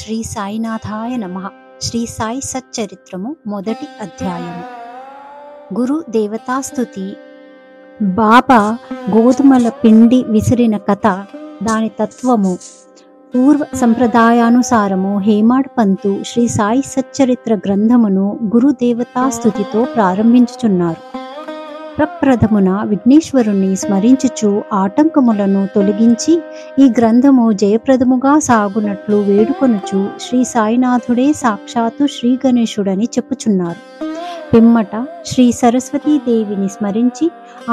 శ్రీ సాయినాథాయ నమః. శ్రీ సాయి సచ్చరిత్రము మొదటి అధ్యాయము. గురు దేవతాస్తుతి. బాబా గోధుమల పిండి విసిరిన కథ, దాని తత్వము. పూర్వ సంప్రదాయానుసారము హేమాడ్ పంతు శ్రీ సాయి సచ్చరిత్ర గ్రంథమును గురు దేవతాస్తుతితో ప్రారంభించుచున్నారు. ప్రప్రథమున విఘ్నేశ్వరుణ్ణి స్మరించుచు ఆటంకములను తొలగించి ఈ గ్రంథము జయప్రదముగా సాగునట్లు వేడుకొనుచు శ్రీ సాయినాథుడే సాక్షాత్తు శ్రీ గణేశుడని చెప్పుచున్నారు. పిమ్మట శ్రీ సరస్వతీదేవిని స్మరించి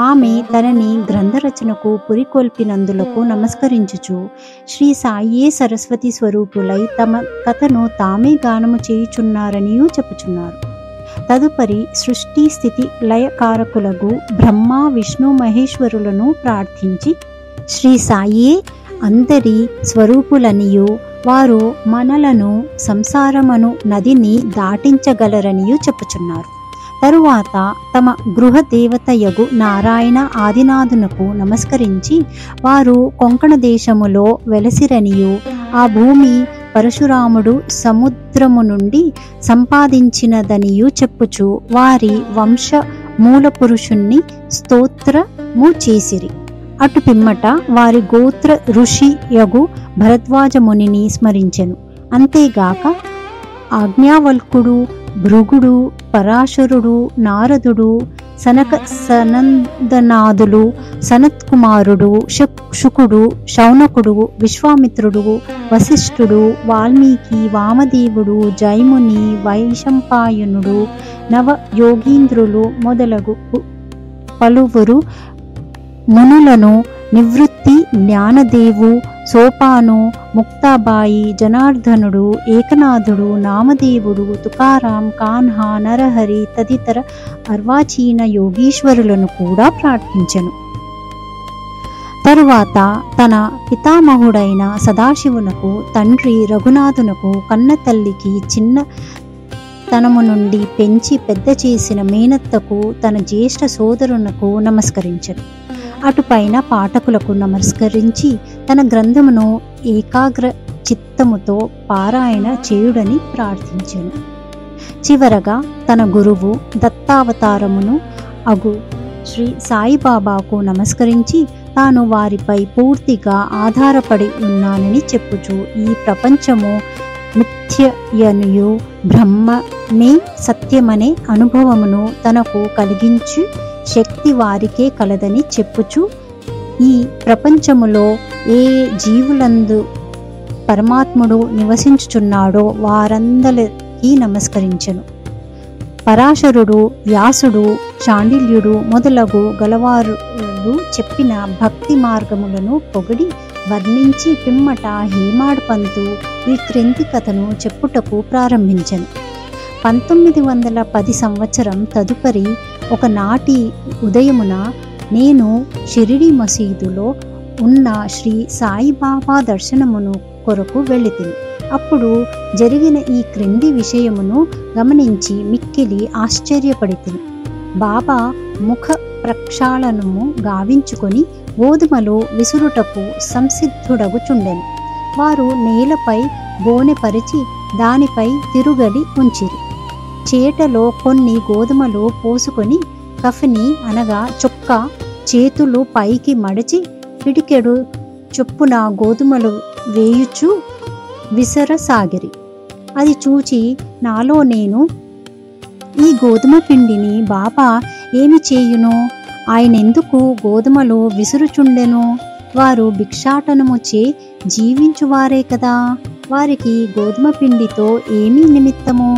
ఆమె తనని గ్రంథరచనకు పురికొల్పినందులకు నమస్కరించుచు శ్రీ సాయియే సరస్వతి స్వరూపులై తమ కథను తామే గానము చేయుచున్నారనియూ చెప్పుచున్నారు. తదుపరి సృష్టి స్థితి లయకారకులకు బ్రహ్మ విష్ణు మహేశ్వరులను ప్రార్థించి శ్రీ సాయియే అందరి స్వరూపులనియు వారు మనలను సంసారమను నదిని దాటించగలరనియు చెప్పుచున్నారు. తరువాత తమ గృహ దేవతయగు నారాయణ ఆదినాథునకు నమస్కరించి వారు కొంకణ దేశములో వెలసిరనియు ఆ భూమి పరశురాముడు సముద్రము నుండి సంపాదించినదనియు చెప్పుచు వారి వంశ మూల పురుషుణ్ణి స్తోత్రము చేసిరి. అటు పిమ్మట వారి గోత్ర ఋషి యగు భరద్వాజ మునిని స్మరించెను. అంతేగాక ఆజ్ఞావల్కుడు, భృగుడు, పరాశరుడు, నారదుడు, సనక సనందనాథులు, సనత్కుమారుడు, శుకుడు, శౌనకుడు, విశ్వామిత్రుడు, వశిష్ఠుడు, వాల్మీకి, వామదేవుడు, జైముని, వైశంపాయనుడు, నవ యోగీంద్రులు మొదలగు పలువురు మునులను, నివృత్తి, జ్ఞానదేవు, సోపాను, ముక్తాబాయి, జనార్దనుడు, ఏకనాథుడు, నామదేవుడు, తుకారాం, కాన్హా, నరహరి తదితర అర్వాచీన యోగీశ్వరులను కూడా ప్రార్థించెను. తరువాత తన పితామహుడైన సదాశివునకు, తండ్రి రఘునాథునకు, కన్న తల్లికి చిన్న తనము నుండి పెంచి పెద్ద చేసిన మేనత్తకు, తన జ్యేష్ఠ సోదరునకు నమస్కరించెను. అటుపైన పాఠకులకు నమస్కరించి తన గ్రంథమును ఏకాగ్ర చిత్తముతో పారాయణ చేయుడని ప్రార్థించెను. చివరగా తన గురువు దత్తావతారమును అగు శ్రీ సాయిబాబాకు నమస్కరించి తాను వారిపై పూర్తిగా ఆధారపడి ఉన్నానని చెప్పుచు ఈ ప్రపంచము మిథ్యయనియు బ్రహ్మమే సత్యమనే అనుభవమును తనకు కలిగించి శక్తి వారికే కలదని చెప్పుచు ఈ ప్రపంచములో ఏ జీవులందు పరమాత్ముడు నివసించుచున్నాడో వారందరికీ నమస్కరించెను. పరాశరుడు, వ్యాసుడు, చాండిల్యుడు మొదలగు గలవారు చెప్పిన భక్తి మార్గములను పొగిడి వర్ణించి పిమ్మట హేమాడ్ పంతు ఈ క్రింది కథను చెప్పుటకు ప్రారంభించెను. 1910 సంవత్సరం తదుపరి ఒకనాటి ఉదయమున నేను షిరిడి మసీదులో ఉన్న శ్రీ సాయిబాబా దర్శనమును కొరకు వెళ్ళితిని. అప్పుడు జరిగిన ఈ క్రింది విషయమును గమనించి మిక్కిలి ఆశ్చర్యపడితిని. బాబా ముఖ ప్రక్షాళనము గావించుకొని గోధుమలు విసురుటకు సంసిద్ధుడగుచుండెను. వారు నేలపై బోనె పరిచి దానిపై తిరుగలి ఉంచిరి. చేటలో కొన్ని గోధుమలు పోసుకొని కఫిని అనగా చొక్క చేతులు పైకి మడిచి పిడికెడు చొప్పున గోధుమలు వేయుచు విసరసాగిరి. అది చూచి నాలో నేను, ఈ గోధుమ పిండిని బాబా ఏమి చేయును? ఆయనెందుకు గోధుమలు విసురుచుండెను? వారు భిక్షాటనముచే జీవించువారే కదా, వారికి గోధుమ పిండితో ఏమీ నిమిత్తము?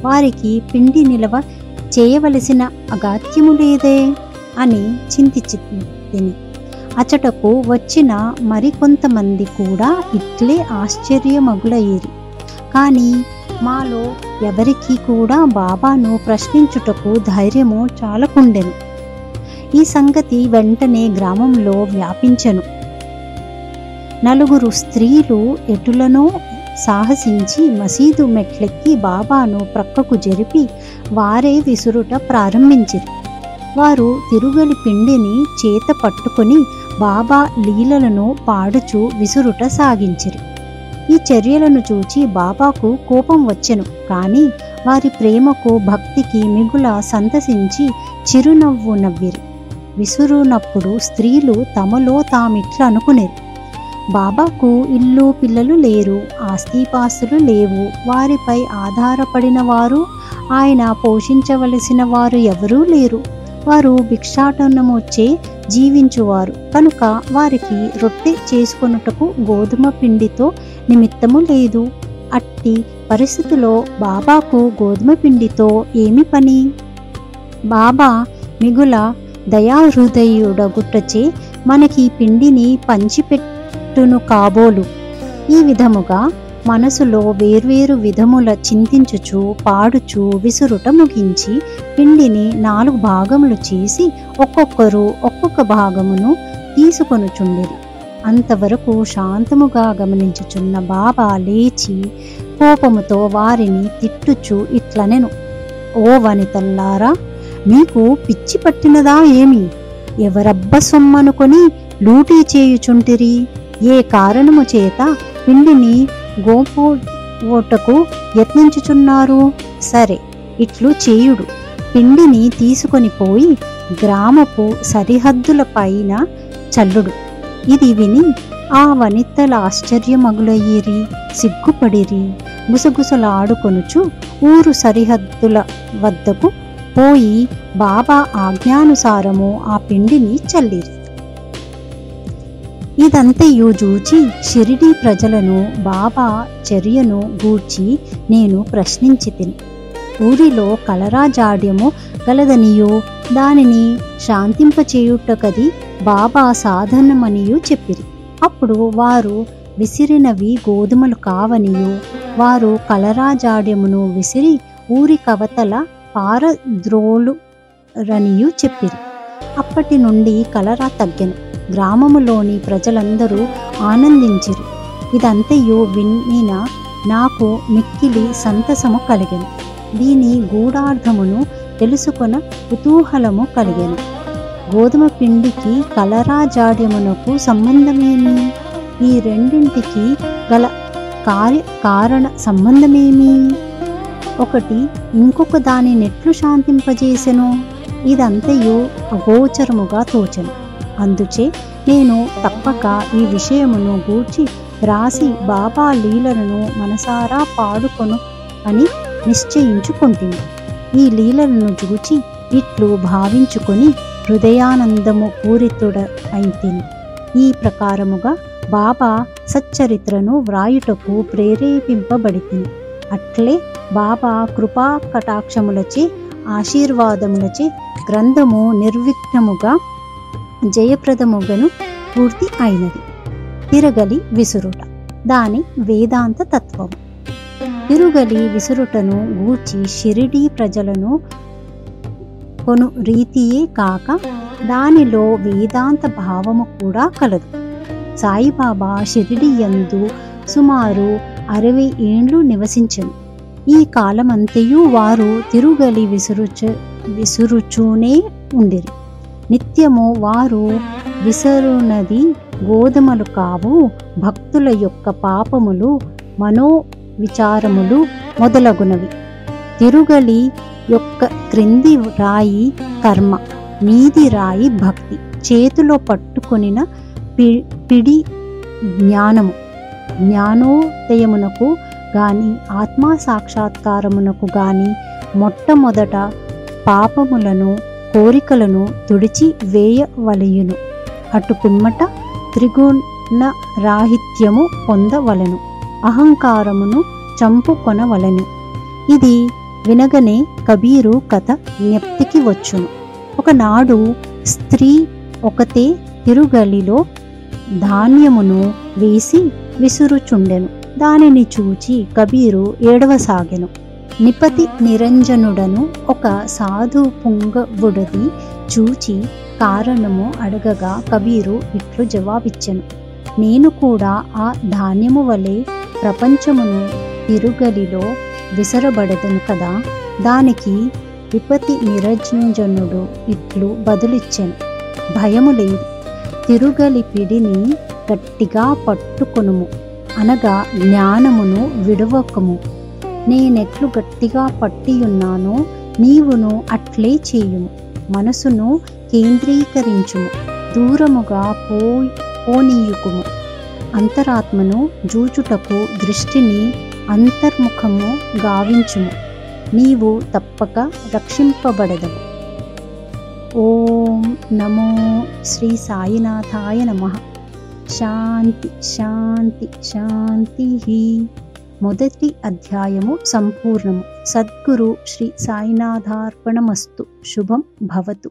వారికి పిండి నిలవ చేయవలసిన అగాత్యము లేదే అని చింతించితిని. అచటకు వచ్చిన మరికొంతమంది కూడా ఇట్లే ఆశ్చర్యమగులయ్యిరి. కానీ మాలో ఎవరికి కూడా బాబాను ప్రశ్నించుటకు ధైర్యము చాలకుండెను. ఈ సంగతి వెంటనే గ్రామంలో వ్యాపించెను. నలుగురు స్త్రీలు ఎటులనో సాహసించి మసీదు మెట్లెక్కి బాబాను ప్రక్కకు జరిపి వారే విసురుట ప్రారంభించిరి. వారు తిరుగలి పిండిని చేత పట్టుకొని బాబా లీలలను పాడుచు విసురుట సాగించిరి. ఈ చర్యలను చూచి బాబాకు కోపం వచ్చెను. కానీ వారి ప్రేమకు భక్తికి మిగుల సంతసించి చిరునవ్వు నవ్విరి. విసురునప్పుడు స్త్రీలు తమలో తామిట్లా అనుకునేరు, బాబాకు ఇల్లు పిల్లలు లేరు, ఆస్తిపాస్తులు లేవు, వారిపై ఆధారపడిన వారు, ఆయన పోషించవలసిన వారు ఎవరూ లేరు. వారు భిక్షాటనమొచ్చే జీవించువారు కనుక వారికి రొట్టె చేసుకొనుటకు గోధుమ పిండితో నిమిత్తము లేదు. అట్టి పరిస్థితిలో బాబాకు గోధుమ పిండితో ఏమి పని? బాబా మిగుల దయాహృదయుడగుటచే మనకి పిండిని పంచిపెట్టును కాబోలు. ఈ విధముగా మనసులో వేర్వేరు విధముల చింతించుచు పాడుచు విసురుట ముగించి పిండిని 4 భాగములు చేసి ఒక్కొక్కరు ఒక్కొక్క భాగమును తీసుకొనుచుండిరి. అంతవరకు శాంతముగా గమనించుచున్న బాబా లేచి కోపముతో వారిని తిట్టుచు ఇట్లనెను, ఓ వనితల్లారా, మీకు పిచ్చి పట్టినదా ఏమి? ఎవరబ్బ సొమ్మనుకొని లూటీ చేయుచుంటిరి? ఏ కారణము చేత పిండిని గోపోటకు యత్నించుచున్నారు? సరే, ఇట్లు చేయుడు, పిండిని తీసుకొని పోయి గ్రామపు సరిహద్దుల పైన చల్లుడు. ఇది విని ఆ వనితల ఆశ్చర్యమగులయ్యిరి, సిగ్గుపడిరి. గుసగుసలాడుకొనుచు ఊరు సరిహద్దుల వద్దకు పోయి బాబా ఆజ్ఞానుసారము ఆ పిండిని చల్లిరి. ఇదంతయు చూచి షిరిడీ ప్రజలను బాబా చర్యను గూర్చి నేను ప్రశ్నించి తిని, ఊరిలో కలరా జాడ్యము గలదనియు దానిని శాంతింపచేయుటకది బాబా సాధనమనియు చెప్పిరి. అప్పుడు వారు విసిరినవి గోధుమలు కావనియు వారు కలరా జాడ్యమును విసిరి ఊరి కవతల పారద్రోలురనియు చెప్పిరి. అప్పటి నుండి కలరా తగ్గెను. గ్రామములోని ప్రజలందరూ ఆనందించిరి. ఇదంతయు వినిన నాకు మిక్కిలి సంతసము కలిగెను. దీని గూఢార్థమును తెలుసుకొన కుతూహలము కలిగెను. గోధుమ పిండికి కలరా జాడ్యమునకు సంబంధమేమి? ఈ రెండింటికి గల కారణ సంబంధమేమి? ఒకటి ఇంకొక దాని నెట్లు శాంతింపజేసెను? ఇదంతయు అగోచరముగా తోచెను. అందుచే నేను తప్పక ఈ విషయమును గూర్చి రాసి బాబా లీలలను మనసారా పాడుకొను అని నిశ్చయించుకుంటుంది. ఈ లీలలను చూచి ఇట్లు భావించుకొని హృదయానందము పూరితుడ అయితిని. ఈ ప్రకారముగా బాబా సచ్చరిత్రను వ్రాయుటకు ప్రేరేపింపబడితిని. అట్లే బాబా కృపా కటాక్షములచే ఆశీర్వాదములచే గ్రంథము నిర్విఘ్నముగా జయప్రదముగను పూర్తి అయినది. తిరగలి విసురుట, దాని వేదాంత తత్వము. తిరుగలి విసురుటను గూర్చి షిరిడీ ప్రజలను కొను రీతియే కాక దానిలో వేదాంత భావము కూడా కలదు. సాయిబాబా షిరిడీ యందు సుమారు 60 ఏండ్లు నివసించెను. ఈ కాలమంతయు వారు తిరుగలి విసురుచూనే ఉండిరి. నిత్యము వారు విసరునది గోధుమలు కావు, భక్తుల యొక్క పాపములు, మనోవిచారములు మొదలగునవి. తిరుగలి యొక్క క్రింది రాయి కర్మ, మీది రాయి భక్తి. చేతిలో పట్టుకొనిన పిడి జ్ఞానము. జ్ఞానోదయమునకు గాని ఆత్మా సాక్షాత్కారమునకు గాని మొట్టమొదట పాపములను కోరికలను తుడిచి వేయవలయును. అటు పిమ్మట త్రిగుణ రాహిత్యము పొందవలను, అహంకారమును చంపుకొనవలను. ఇది వినగనే కబీరు కథ జ్ఞప్తికి వచ్చును. ఒకనాడు స్త్రీ ఒకతే తిరుగలిలో ధాన్యమును వేసి విసురుచుండెను. దానిని చూచి కబీరు ఏడవసాగెను. నిపతి నిరంజనుడను ఒక సాధు పుంగవుడది చూచి కారణము అడగగా కబీరు ఇట్లు జవాబిచ్చెను, నేను కూడా ఆ ధాన్యము వలె ప్రపంచమును తిరుగలిలో విసరబడదను కదా. దానికి విపతి నిరంజనుడు ఇట్లు బదులిచ్చెను, భయము లేదు, తిరుగలి పిడిని గట్టిగా పట్టుకొనుము, అనగా జ్ఞానమును విడవకము. నేనెట్లు గట్టిగా పట్టియున్నానో నీవును అట్లే చేయుము. మనసును కేంద్రీకరించుము, దూరముగా పోనీయుకుము. అంతరాత్మను జూచుటకు దృష్టిని అంతర్ముఖము గావించుము. నీవు తప్పక రక్షింపబడదవు. ఓం నమో శ్రీ సాయినాథాయ నమః. శాంతి శాంతి శాంతి. మొదటి అధ్యాయము సంపూర్ణము. సద్గురు శ్రీ సాయినాథార్పణమస్తు. శుభం భవతు.